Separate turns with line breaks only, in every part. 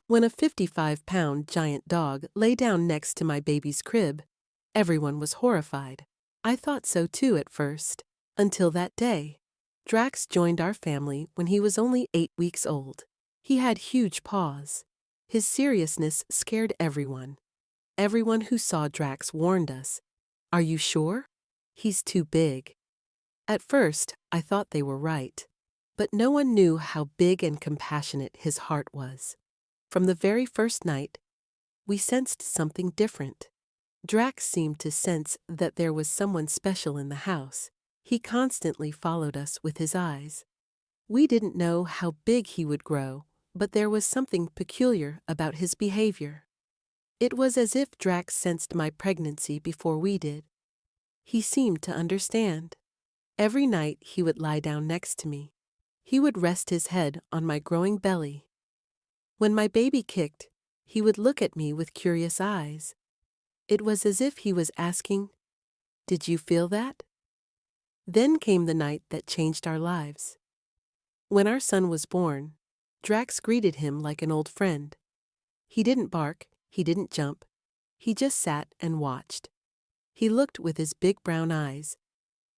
When a 55-pound giant dog lay down next to my baby's crib, everyone was horrified. I thought so too at first, until that day. Drax joined our family when he was only 8 weeks old. He had huge paws. His seriousness scared everyone. Everyone who saw Drax warned us, "Are you sure? He's too big." At first, I thought they were right. But no one knew how big and compassionate his heart was. From the very first night, we sensed something different. Drax seemed to sense that there was someone special in the house. He constantly followed us with his eyes. We didn't know how big he would grow, but there was something peculiar about his behavior. It was as if Drax sensed my pregnancy before we did. He seemed to understand. Every night he would lie down next to me. He would rest his head on my growing belly. When my baby kicked, he would look at me with curious eyes. It was as if he was asking, "Did you feel that?" Then came the night that changed our lives. When our son was born, Drax greeted him like an old friend. He didn't bark, he didn't jump. He just sat and watched. He looked with his big brown eyes.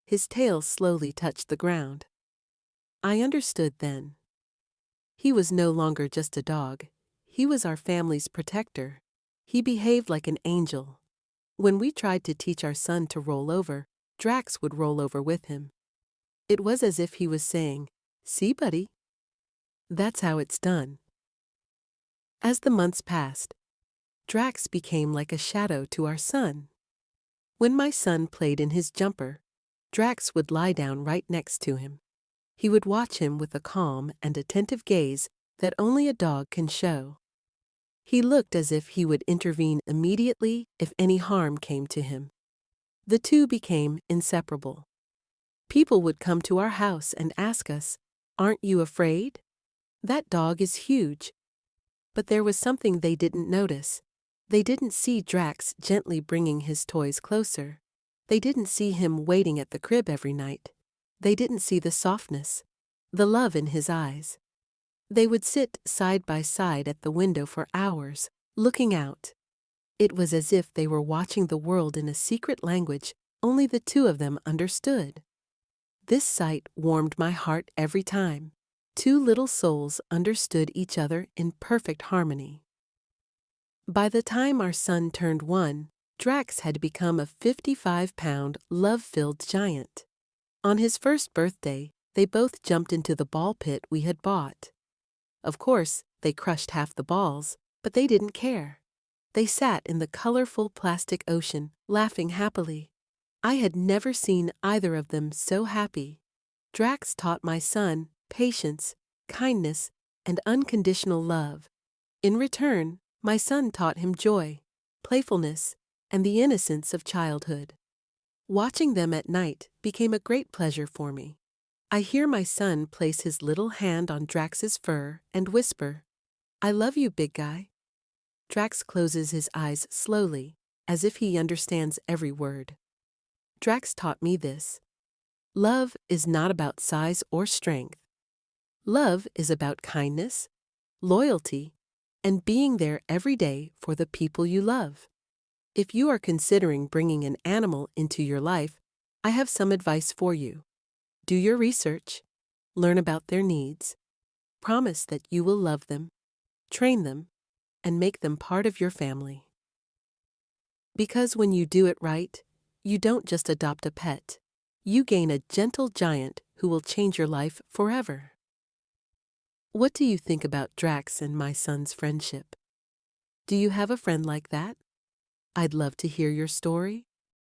His tail slowly touched the ground. I understood then. He was no longer just a dog. He was our family's protector. He behaved like an angel. When we tried to teach our son to roll over, Drax would roll over with him. It was as if he was saying, "See, buddy? That's how it's done." As the months passed, Drax became like a shadow to our son. When my son played in his jumper, Drax would lie down right next to him. He would watch him with a calm and attentive gaze that only a dog can show. He looked as if he would intervene immediately if any harm came to him. The two became inseparable. People would come to our house and ask us, "Aren't you afraid? That dog is huge." But there was something they didn't notice. They didn't see Drax gently bringing his toys closer. They didn't see him waiting at the crib every night. They didn't see the softness, the love in his eyes. They would sit side by side at the window for hours, looking out. It was as if they were watching the world in a secret language only the two of them understood. This sight warmed my heart every time. Two little souls understood each other in perfect harmony. By the time our son turned 1, Drax had become a 55-pound, love-filled giant. On his first birthday, they both jumped into the ball pit we had bought. Of course, they crushed half the balls, but they didn't care. They sat in the colorful plastic ocean, laughing happily. I had never seen either of them so happy. Drax taught my son patience, kindness, and unconditional love. In return, my son taught him joy, playfulness, and the innocence of childhood. Watching them at night became a great pleasure for me. I hear my son place his little hand on Drax's fur and whisper, "I love you, big guy." Drax closes his eyes slowly, as if he understands every word. Drax taught me this. Love is not about size or strength. Love is about kindness, loyalty, and being there every day for the people you love. If you are considering bringing an animal into your life, I have some advice for you. Do your research, learn about their needs, promise that you will love them, train them, and make them part of your family. Because when you do it right, you don't just adopt a pet. You gain a gentle giant who will change your life forever. What do you think about Drax and my son's friendship? Do you have a friend like that? I'd love to hear your story.